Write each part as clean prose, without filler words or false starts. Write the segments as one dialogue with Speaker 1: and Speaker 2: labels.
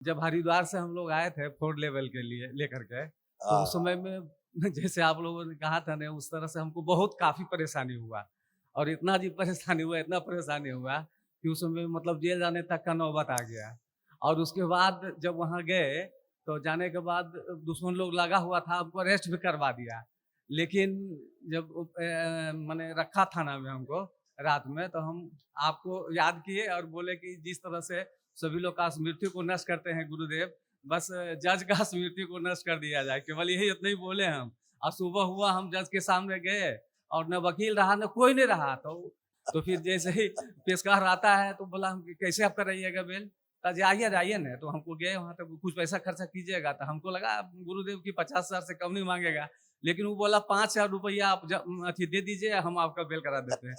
Speaker 1: जब हरिद्वार से हम लोग आए थे 4 लेवल के लिए लेकर के, तो उस
Speaker 2: हाँ,
Speaker 1: समय में जैसे आप लोगों ने कहा था ना, उस तरह से हमको बहुत काफ़ी परेशानी हुआ और इतना जी परेशानी हुआ, इतना परेशानी हुआ कि उस समय मतलब जेल जाने तक का नौबत आ गया। और उसके बाद जब वहाँ गए, तो जाने के बाद दुश्मन लोग लगा हुआ था, हमको अरेस्ट भी करवा दिया। लेकिन जब माने रखा थाना में हमको रात में, तो हम आपको याद किए और बोले कि जिस तरह से सभी लोग का स्मृति को नष्ट करते हैं गुरुदेव, बस जज का स्मृति को नष्ट कर दिया जाए, केवल यही इतना ही बोले हम। और सुबह हुआ, हम जज के सामने गए और न वकील रहा न कोई नहीं रहा, तो फिर जैसे ही पेशकार आता है तो बोला हम कि कैसे आप कराइएगा बेल? कहा जी आइए आइए ना, तो हमको गए वहाँ तक, कुछ पैसा खर्चा कीजिएगा, तो हमको लगा गुरुदेव की 50,000 से कम नहीं मांगेगा, लेकिन वो बोला 5,000 रुपया आप अथी दे दीजिए, हम आपका बेल करा देते हैं।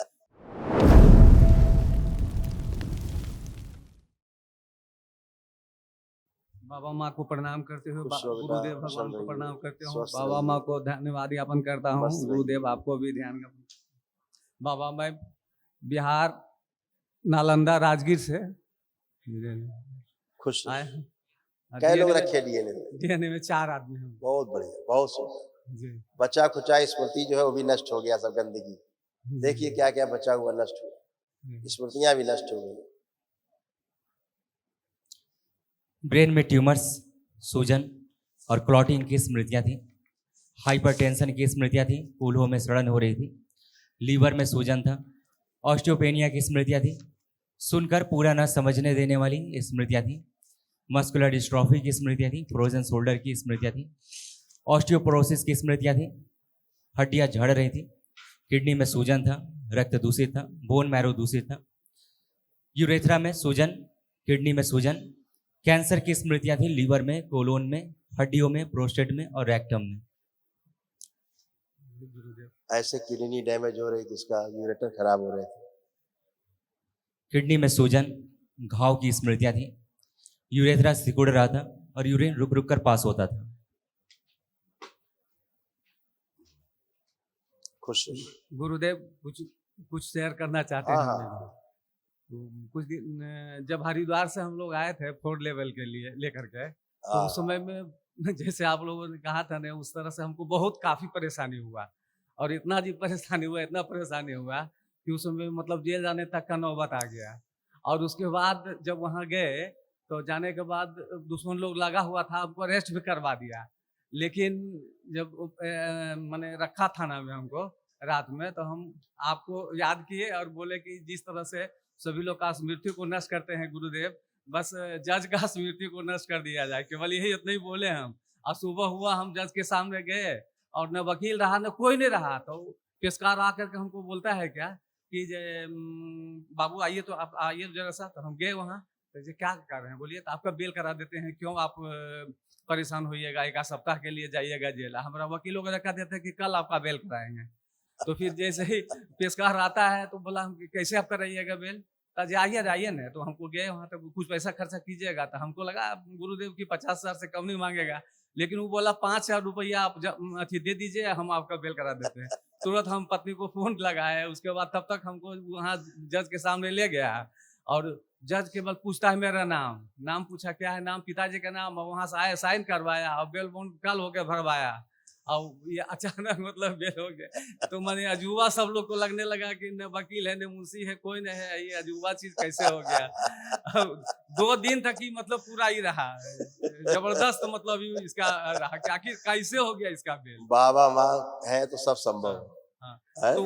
Speaker 1: बाबा माँ को प्रणाम करते हुए
Speaker 2: खुश रहो बेटा,
Speaker 1: गुरुदेव भगवान
Speaker 2: कुशल
Speaker 1: को
Speaker 2: रहिए,
Speaker 1: प्रणाम करते हूँ।
Speaker 2: स्वस्थ
Speaker 1: बाबा
Speaker 2: रहिए,
Speaker 1: माँ को धन्यवाद ज्ञापन करता हूँ।
Speaker 2: मस्त
Speaker 1: गुरुदेव
Speaker 2: रहिए।
Speaker 1: आपको भी ध्यान बाबा मैं बिहार नालंदा राजगीर से
Speaker 2: खुश
Speaker 1: आए
Speaker 2: रहिए।
Speaker 1: हैं।
Speaker 2: कै लोग
Speaker 1: डीएनए में
Speaker 2: रखे डीएनए में?
Speaker 1: डीएनए में 4 आदमी हैं।
Speaker 2: बहुत बढ़िया, बहुत सुंदर।
Speaker 1: जी
Speaker 2: बचा खुचा स्मृति जो है वो भी नष्ट हो गया, सब गंदगी।
Speaker 1: जी
Speaker 2: देखिए क्या क्या बचा हुआ नष्ट
Speaker 1: जी।
Speaker 2: हुआ, स्मृतियां भी नष्ट हो गई।
Speaker 3: ब्रेन में ट्यूमर्स, सूजन और क्लॉटिंग की स्मृतियां थी। हाइपरटेंशन की स्मृतियां थी। कूल्हों में सड़न हो रही थी। लीवर में सूजन था। ऑस्टियोपेनिया की स्मृतियां थी। सुनकर पूरा न समझने देने वाली स्मृतियां थी। मस्कुलर डिस्ट्रॉफी की स्मृतियां थी। फ्रोजन शोल्डर की स्मृतियां थी। ऑस्टियोपोरोसिस की स्मृतियां थी। हड्डियां झड़ रही थी। किडनी में सूजन था। रक्त दूषित था। बोन मैरो दूषित था। यूरेथ्रा में सूजन, किडनी में सूजन, कैंसर की स्मृतियां थी। लीवर में, कोलोन में, हड्डियों में, प्रोस्टेट में और रेक्टम में।
Speaker 1: गुरुदेव
Speaker 2: ऐसे किडनी डैमेज हो रही थी, उसका यूरेटर खराब हो रहे थे।
Speaker 3: किडनी में सूजन, घाव की स्मृतियां थी। यूरेथ्रा सिकुड़ रहा था और यूरिन रुक रुक कर पास होता था।
Speaker 2: खुश रहिए।
Speaker 1: गुरुदेव कुछ कुछ शेयर करना चाहते
Speaker 2: हाँ
Speaker 1: हैं
Speaker 2: हाँ
Speaker 1: हमें भी।
Speaker 2: हाँ।
Speaker 1: कुछ दिन जब हरिद्वार से हम लोग आए थे 4 लेवल के लिए लेकर के, तो उस समय
Speaker 2: हाँ,
Speaker 1: में जैसे आप लोगों ने कहा था ना, उस तरह से हमको बहुत काफ़ी परेशानी हुआ और इतना जी परेशानी हुआ, इतना परेशानी हुआ कि उस समय मतलब जेल जाने तक का नौबत आ गया। और उसके बाद जब वहाँ गए, तो जाने के बाद दुश्मन लोग लगा हुआ था, हमको अरेस्ट भी करवा दिया। लेकिन जब माने रखा थाना में हमको रात में, तो हम आपको याद किए और बोले कि जिस तरह से सभी लोग का स्मृति को नष्ट करते हैं गुरुदेव, बस जज का स्मृति को नष्ट कर दिया जाए, केवल यही इतना ही बोले हम। और सुबह हुआ, हम जज के सामने गए और न वकील रहा न कोई नहीं रहा, तो पेशकार आकर के हमको बोलता है क्या कि बाबू आइए, तो आप आइए जरा सा, तो हम गए वहाँ। तो ये क्या कर रहे हैं बोलिए, तो आपका बेल करा देते हैं, क्यों आप परेशान होइएगा, 1 सप्ताह के लिए जाइएगा जेल। हमारा वकील लोग कह देते हैं कि कल आपका बेल कराएंगे। तो फिर जैसे ही पेशकार आता है, तो बोला हम कि कैसे आप कराइएगा बेल? कहा जी आइए ना, तो हमको गए वहाँ तक, कुछ पैसा खर्चा कीजिएगा, तो हमको लगा गुरुदेव की 50,000 से कम नहीं मांगेगा, लेकिन वो बोला 5,000 रुपया आप अथी दे दीजिए, हम आपका बेल करा देते हैं। तुरंत हम पत्नी को फ़ोन लगाए, उसके बाद तब तक हमको वहाँ जज के सामने ले गया और जज केवल पूछता है मेरा नाम, नाम पूछा क्या है, नाम पिताजी का नाम, और वहाँ से आए साइन करवाया और बेल बॉन्ड कल होके भरवाया। और ये अचानक मतलब बेल हो गया। तो माने अजूबा सब लोग को लगने लगा कि न वकील है, न मुंशी है, कोई नहीं है, ये अजूबा चीज़ कैसे हो गया? अब 2 दिन तक ही मतलब पूरा ही रहा। ज़बरदस्त मतलब ये इसका रहा कि आखिर कैसे हो गया इसका बेल?
Speaker 2: बाबा माँ है तो सब
Speaker 1: हाँ,
Speaker 2: संभव
Speaker 1: हाँ।
Speaker 2: है।
Speaker 1: तो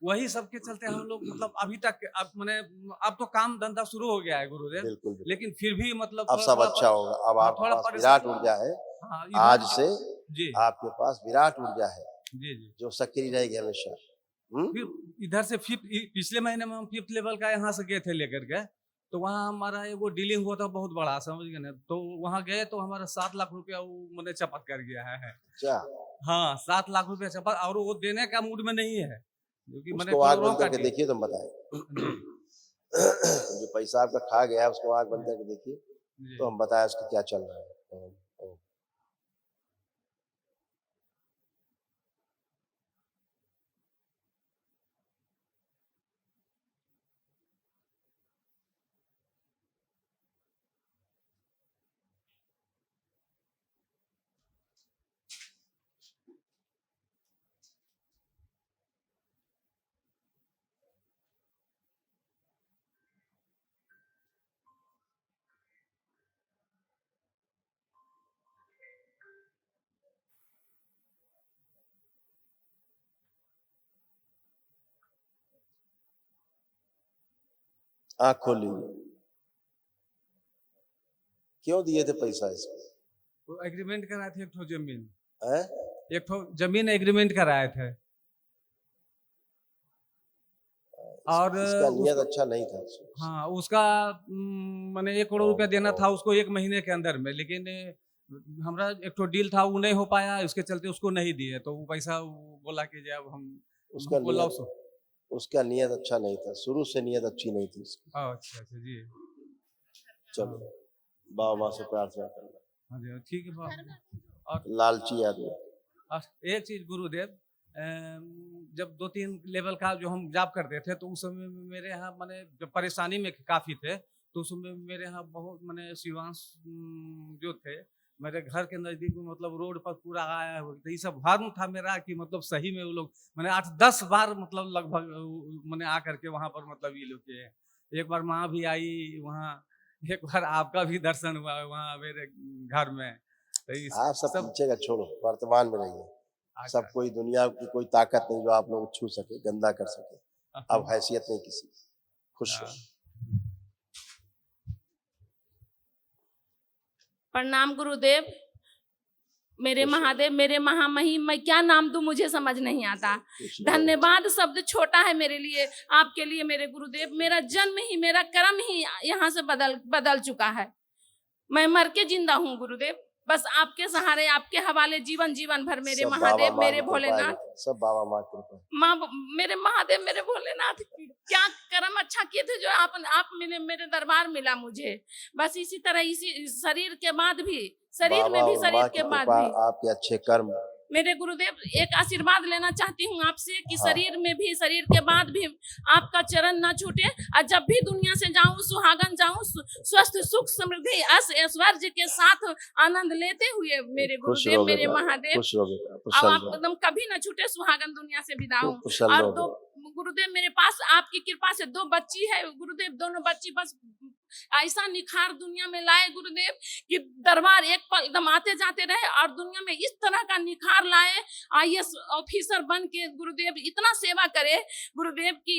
Speaker 1: वही सब के चलते हम लोग मतलब अभी तक अब माने अब तो काम धंधा शुरू हो गया है गुरुदेव,
Speaker 2: बिल्कुल बिल्कुल।
Speaker 1: लेकिन फिर भी मतलब
Speaker 2: अब सब
Speaker 1: थोड़ा-थोड़ा
Speaker 2: अच्छा होगा। अब
Speaker 1: हाँ,
Speaker 2: आपके
Speaker 1: थोड़ा
Speaker 2: पास विराट
Speaker 1: परेशानी।
Speaker 2: ऊर्जा है।
Speaker 1: हाँ, इधर
Speaker 2: आज से
Speaker 1: जी,
Speaker 2: आपके पास विराट ऊर्जा है,
Speaker 1: जी, जी।
Speaker 2: जो सक्रिय रहेगी हमेशा। हम्म।
Speaker 1: फिर इधर से पिछले महीने में हम 5th लेवल का यहाँ से गए थे लेकर के, तो वहाँ हमारा एगो डीलिंग हुआ था बहुत बड़ा, समझ गए ना? तो वहाँ गए तो हमारा 7 लाख रुपया वो मैंने चपत कर गया है।
Speaker 2: क्या?
Speaker 1: हाँ, 7 लाख रुपया चपत, और वो देने का मूड में नहीं है, क्योंकि मैंने
Speaker 2: उसको आँख
Speaker 1: करोड़ों
Speaker 2: बंद
Speaker 1: का
Speaker 2: करके
Speaker 1: डील।
Speaker 2: देखिए, तुम बताएं।
Speaker 1: जी,
Speaker 2: जो पैसा आपका खा गया है उसको आँख बंद
Speaker 1: जी,
Speaker 2: करके देखिए,
Speaker 1: जी।
Speaker 2: तो हम बताएं उसका क्या चल रहा है। आँख खोल लीजिए। क्यों दिए थे पैसा इसको?
Speaker 1: वो एग्रीमेंट कराए थे, एक ठो जमीन,
Speaker 2: हैं?
Speaker 1: एक ठो जमीन एग्रीमेंट कराए थे। और
Speaker 2: इसका नियत
Speaker 1: उसको,
Speaker 2: अच्छा नहीं था।
Speaker 1: हाँ उसका मैंने 1 करोड़ रुपया देना था उसको 1 महीने के अंदर में, लेकिन हमारा एक ठो डील था वो नहीं हो पाया, उसके चलते उसको नहीं दिए, तो वो पैसा वो बोला कि जब हम
Speaker 2: उसका
Speaker 1: हमको
Speaker 2: नियत
Speaker 1: लॉस हो।
Speaker 2: उसका नियत अच्छा नहीं था, शुरू से नियत अच्छी नहीं थी उसकी।
Speaker 1: अच्छा अच्छा जी।
Speaker 2: चलो बाबा माँ से प्रार्थना करना।
Speaker 1: हाँ जी ठीक है और
Speaker 2: लालची आदमी।
Speaker 1: एक चीज गुरुदेव, जब 2-3 लेवल का जो हम जॉब करते थे तो उस समय में मेरे यहाँ माने जब परेशानी में काफ़ी थे, तो उस समय मेरे यहाँ बहुत माने शिवांश जो थे मेरे घर के नज़दीक में, मतलब रोड पर पूरा आया हुआ, तो ये सब भर्म था मेरा कि मतलब सही में वो लोग मैंने 8-10 बार मतलब लगभग मैंने आकर के वहाँ पर मतलब ये लोग किए। एक बार माँ भी आई वहाँ, एक बार आपका भी दर्शन हुआ वहाँ मेरे घर में, तो इस
Speaker 2: आप सब
Speaker 1: सब
Speaker 2: पीछे का छोड़ो, वर्तमान में रहिए। सब
Speaker 1: अच्छा।
Speaker 2: कोई दुनिया की कोई ताकत नहीं जो आप लोग को छू सके, गंदा कर सके। अब हैसियत नहीं किसी की। खुश रहो।
Speaker 4: प्रणाम गुरुदेव। मेरे
Speaker 2: खुश रहो।
Speaker 4: महादेव, मेरे महामहिम, मैं क्या नाम दूं मुझे समझ नहीं आता।
Speaker 2: खुश रहो।
Speaker 4: धन्यवाद शब्द छोटा है मेरे लिए, आपके लिए मेरे गुरुदेव। मेरा जन्म ही, मेरा कर्म ही यहाँ से बदल चुका है। मैं मर के जिंदा हूँ गुरुदेव, बस आपके सहारे, आपके हवाले जीवन भर मेरे
Speaker 2: सब बाबा
Speaker 4: महादेव,
Speaker 2: माँ
Speaker 4: मेरे
Speaker 2: की कृपा है
Speaker 4: भोलेनाथ।
Speaker 2: बेटा, सब बाबा माँ की कृपा है।
Speaker 4: माँ, मेरे महादेव, मेरे भोलेनाथ, क्या कर्म अच्छा किए थे जो आप मेरे दरबार मिला मुझे। बस इसी तरह, इसी शरीर के बाद भी, शरीर
Speaker 2: बाबा
Speaker 4: में भी,
Speaker 2: और
Speaker 4: शरीर
Speaker 2: माँ की
Speaker 4: के बाद
Speaker 2: कृपा,
Speaker 4: भी
Speaker 2: आपके अच्छे कर्म।
Speaker 4: मेरे गुरुदेव एक आशीर्वाद लेना चाहती हूँ आपसे कि
Speaker 2: हाँ।
Speaker 4: शरीर में भी, शरीर के बाद भी आपका चरण न छूटे, और जब भी दुनिया से जाऊं सुहागन जाऊं, स्वस्थ सुख समृद्धि ऐश्वर्य के साथ आनंद लेते हुए मेरे
Speaker 2: खुश
Speaker 4: गुरुदेव,
Speaker 2: रहो
Speaker 4: मेरे
Speaker 2: बेटा,
Speaker 4: महादेव।
Speaker 2: खुश रहो बेटा,
Speaker 4: अब
Speaker 2: प्रसन्न
Speaker 4: आप
Speaker 2: रहो,
Speaker 4: एकदम कभी न छूटे सुहागन दुनिया से विदा हूं।
Speaker 2: खूब प्रसन्न
Speaker 4: और
Speaker 2: रहो
Speaker 4: दो
Speaker 2: बेटा।
Speaker 4: गुरुदेव, मेरे पास आपकी कृपा से 2 बच्ची है गुरुदेव, दोनों बच्ची बस ऐसा निखार दुनिया में लाए गुरुदेव कि दरबार एक पल एकदम आते जाते रहे, और दुनिया में इस तरह का निखार लाए, IAS ऑफिसर बन के गुरुदेव इतना सेवा करे गुरुदेव की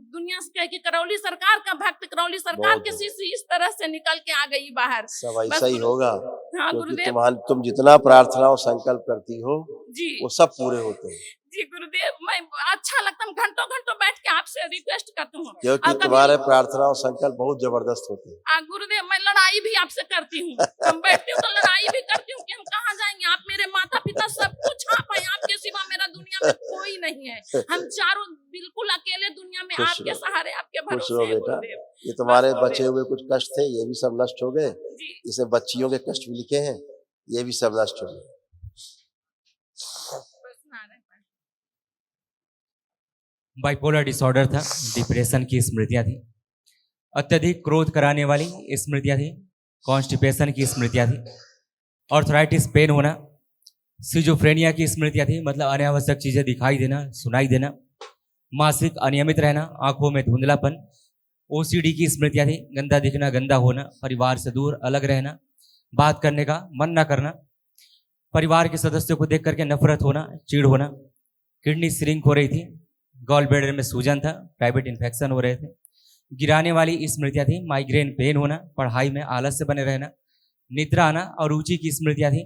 Speaker 4: दुनिया से कि करौली सरकार का भक्त, करौली सरकार
Speaker 2: बहुत
Speaker 4: के शिष्य इस तरह से निकल के आ गई बाहर।
Speaker 2: सब
Speaker 4: बस
Speaker 2: ऐसा ही होगा,
Speaker 4: हाँ
Speaker 2: क्योंकि
Speaker 4: गुरुदेव
Speaker 2: तुम जितना प्रार्थना और संकल्प करती हो
Speaker 4: जी,
Speaker 2: वो सब पूरे होते हैं,
Speaker 4: जी गुरुदेव। मैं अच्छा लगता हूँ, घंटों घंटों बैठ के आपसे रिक्वेस्ट करती हूँ।
Speaker 2: क्योंकि
Speaker 4: और कभी
Speaker 2: तुम्हारे प्रार्थना और संकल्प बहुत जबरदस्त होते हैं।
Speaker 4: गुरुदेव मैं लड़ाई भी आपसे करती हूँ, हम बैठती हूँ तो लड़ाई भी करती हूँ कि हम कहाँ जाएंगे, आप मेरे माता पिता सब कुछ आप हैं, आपके सिवा मेरा दुनिया में कोई नहीं है। हम चारों बिल्कुल अकेले दुनिया में,
Speaker 2: खुश
Speaker 4: आपके
Speaker 2: रहो,
Speaker 4: सहारे, आपके
Speaker 2: खुश
Speaker 4: भरोसे
Speaker 2: रहो
Speaker 4: हैं
Speaker 2: बेटा।
Speaker 4: गुरुदेव।
Speaker 2: ये तुम्हारे
Speaker 4: बस
Speaker 2: बचे हुए कुछ कष्ट थे, ये भी सब नष्ट हो गए।
Speaker 4: जी
Speaker 2: इसमें बच्चियों के कष्ट भी लिखे हैं, ये भी सब नष्ट हो गए।
Speaker 4: बस नारायण।
Speaker 3: बाइपोलर डिसऑर्डर था, डिप्रेशन की स्मृतियां थी, अत्यधिक क्रोध कराने वाली स्मृतियां थी, कॉन्स्टिपेशन की स्मृतियां थी, ऑर्थराइटिस पेन होना, सिजोफ्रेनिया की स्मृतियां थी, मतलब अनावश्यक चीजें दिखाई देना, सुनाई देना, मासिक अनियमित रहना, आंखों में धुंधलापन, OCD की स्मृतियां थी, गंदा दिखना, गंदा होना, परिवार से दूर अलग रहना, बात करने का मन न करना, परिवार के सदस्यों को देख करके नफरत होना, चिढ़ होना, किडनी श्रिंक हो रही थी, गॉल ब्लैडर में सूजन था, प्राइवेट इन्फेक्शन हो रहे थे, गिराने वाली स्मृतियां थी, माइग्रेन पेन होना, पढ़ाई में आलस्य बने रहना, निद्रा आना और रुचि की स्मृतियां थी,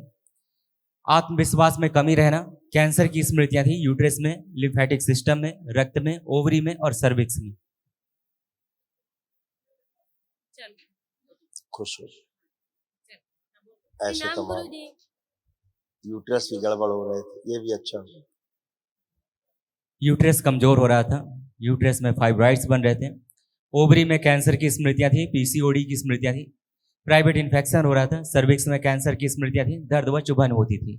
Speaker 3: आत्मविश्वास में कमी रहना, कैंसर की स्मृतियां थी, यूट्रस में, लिम्फेटिक सिस्टम में, रक्त में, ओवरी में और सर्विक्स में।
Speaker 2: खुश हो, ऐसे तमाम यूट्रस भी गड़बड़ हो रहे थे, ये भी अच्छा हो।
Speaker 3: यूट्रस कमजोर हो रहा था, यूट्रस में फाइब्राइड्स बन रहे थे, ओवरी में कैंसर की स्मृतियां थी, PCOD की स्मृतियां थी, प्राइवेट इन्फेक्शन हो रहा था, सर्विक्स में कैंसर की स्मृतियां थी, दर्द व चुभन होती थी।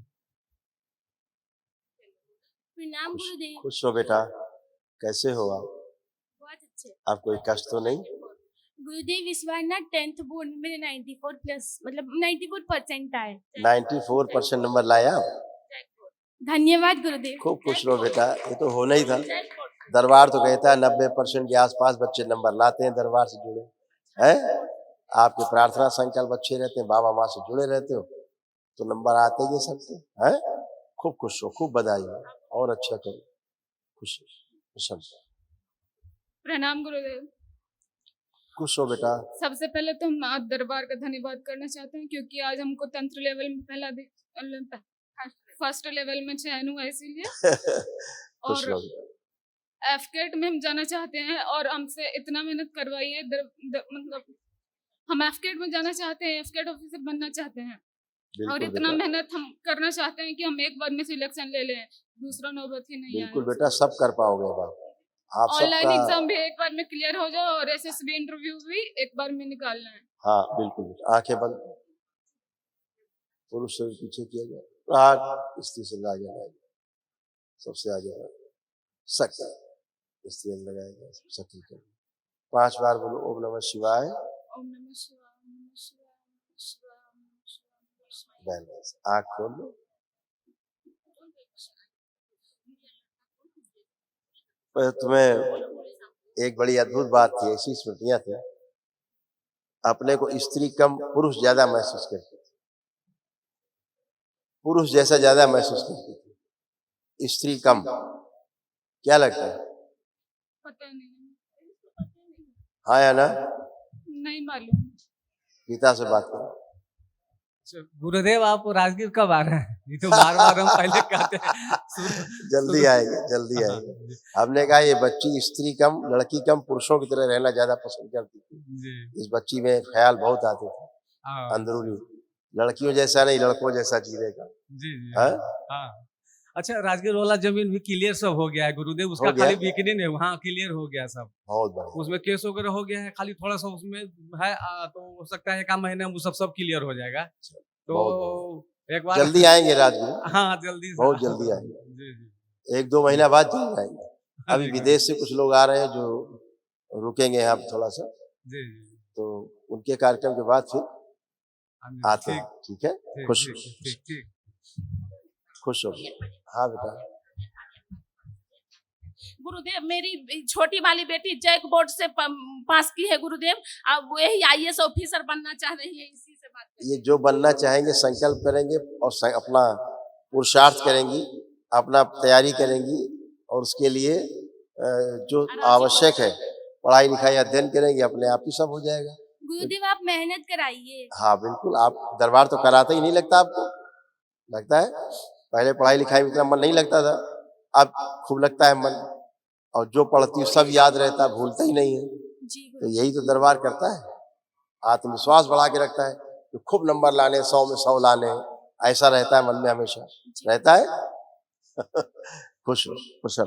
Speaker 4: प्रणाम गुरुदेव।
Speaker 2: खुश हो बेटा, कैसे हो आप?
Speaker 4: बहुत अच्छे।
Speaker 2: आप कोई कष्ट तो नहीं?
Speaker 4: गुरुदेव इस बार ना 10th बोर्ड में मेरे 94 प्लस, मतलब 94% आए।
Speaker 2: 94% नंबर लाया आप?
Speaker 4: धन्यवाद गुरुदेव।
Speaker 2: खूब खुश रहो बेटा, ये तो होना ही था। दरबार तो कहता है 90% के आसपास बच्चे नंबर लाते हैं, दरबार से जुड़े हैं। आपके प्रार्थना संकल्प अच्छे रहते हैं, बाबा माँ से जुड़े रहते हो तो नंबर आते ही सबके हैं। खूब खुश हो, खूब बधाई हो, और अच्छा करो, खुश प्रसन्न।
Speaker 4: प्रणाम गुरुदेव।
Speaker 2: खुश हो बेटा।
Speaker 5: सबसे पहले तो हम आज दरबार का धन्यवाद करना चाहते हैं, क्योंकि आज हमको तंत्र लेवल में फर्स्ट लेवल में चयन हुआ, इसीलिए।
Speaker 2: खुश
Speaker 5: और
Speaker 2: हो।
Speaker 5: एफकेट में हम जाना चाहते हैं और हमसे इतना मेहनत करवाई है, मतलब हम एफकेट में जाना चाहते हैं, एफकेट ऑफिसर बनना चाहते हैं। और
Speaker 2: बिल्कुल
Speaker 5: इतना
Speaker 2: बेटा,
Speaker 5: मेहनत हम करना चाहते हैं कि हम एक बार में सिलेक्शन ले लें, दूसरा नौबत ही नहीं
Speaker 2: बिल्कुल
Speaker 5: आए।
Speaker 2: बेटा, सब कर पाओगे बाप। आप
Speaker 5: ऑनलाइन
Speaker 2: सबका,
Speaker 5: एग्जाम भी एक बार में क्लियर हो जाए और एसएसबी इंटरव्यू भी एक बार में निकालना है।
Speaker 2: हाँ बिल्कुल बेटा, आंखें बंद, पुरुष से पीछे किया जाए, हाथ स्त्री से आगे लगाएगा, सबसे आगे सकल स्त्री लगाएगा, सकल कर 5 बार बोलो ओम नमः शिवाय।
Speaker 5: ओम नमः शिवाय, ओम नमः शिवाय, ओम नमः शिवाय, ओम नमः शिवाय, ओम नमः शिवाय।
Speaker 2: आँख खोल लो। पर तुम्हें एक बड़ी अद्भुत बात थी, ऐसी स्मृतियां थी, अपने को स्त्री कम पुरुष ज्यादा महसूस करती थी, पुरुष जैसा ज्यादा महसूस करती थी, स्त्री कम। क्या लगता है?
Speaker 5: पता नहीं,
Speaker 2: हाँ या ना?
Speaker 5: नहीं मालूम।
Speaker 2: पिता से बात करो।
Speaker 1: अच्छा, गुरुदेव आप राजगीर कब आ रहे हैं? ये तो बार बार हम पहले कहते हैं।
Speaker 2: जल्दी आएंगे, जल्दी आएंगे। हमने कहा ये बच्ची स्त्री कम लड़की कम पुरुषों की तरह रहना ज्यादा पसंद करती थी।
Speaker 1: जी।
Speaker 2: इस बच्ची में ख्याल बहुत आते थे
Speaker 1: हाँ,
Speaker 2: अंदरूनी, लड़कियों जैसा नहीं लड़कों जैसा जीने का।
Speaker 1: जी जी
Speaker 2: हाँ?
Speaker 1: हाँ। अच्छा, राजगीर वाला जमीन भी क्लियर सब हो गया है गुरुदेव, उसका
Speaker 2: हो गया?
Speaker 1: खाली बिक्री नहीं, हाँ क्लियर हो गया सब,
Speaker 2: बहुत बढ़िया।
Speaker 1: उसमें केस वगैरह हो गया है, खाली थोड़ा सा उसमें है, तो हो सकता है एक आध महीने में वो सब क्लियर हो जाएगा। तो
Speaker 2: बहुत
Speaker 1: एक बार
Speaker 2: जल्दी आएंगे राजगीर,
Speaker 1: हाँ जल्दी से।
Speaker 2: बहुत जल्दी आएंगे,
Speaker 1: जी जी
Speaker 2: 1-2 महीना बाद जल्दी आएंगे। अभी
Speaker 1: जी,
Speaker 2: विदेश से कुछ लोग आ रहे हैं जो रुकेंगे यहाँ पे थोड़ा सा,
Speaker 1: जी जी
Speaker 2: तो उनके कार्यक्रम के बाद फिर
Speaker 1: हाँ जी,
Speaker 2: आते हैं। ठीक है,
Speaker 1: ठीक
Speaker 2: खुश
Speaker 1: ठीक ठीक ठीक।
Speaker 2: खुश हो। हाँ बेटा,
Speaker 4: गुरुदेव मेरी छोटी वाली बेटी जैक बोर्ड से पास की है गुरुदेव, अब वही आईएएस ऑफिसर बनना चाह रही है, इसी से बात करें।
Speaker 2: ये जो बनना चाहेंगे संकल्प करेंगे और अपना पुरुषार्थ करेंगी, अपना तैयारी करेंगी, और उसके लिए जो आवश्यक है पढ़ाई लिखाई अध्ययन करेंगे, अपने आप ही सब हो जाएगा।
Speaker 6: गुरुदेव आप मेहनत कराइए।
Speaker 2: हाँ बिल्कुल, आप दरबार तो कराते ही नहीं लगता आपको? लगता है? पहले पढ़ाई लिखाई में इतना मन नहीं लगता था, अब खूब लगता है मन, और जो पढ़ती हूँ सब याद रहता है, भूलता ही नहीं है।
Speaker 6: जी
Speaker 2: तो यही तो दरबार करता है, आत्मविश्वास बढ़ा के रखता है, तो खूब नंबर लाने, 100 में 100 लाने, ऐसा रहता है मन में हमेशा रहता है। खुश हो, खुश हो।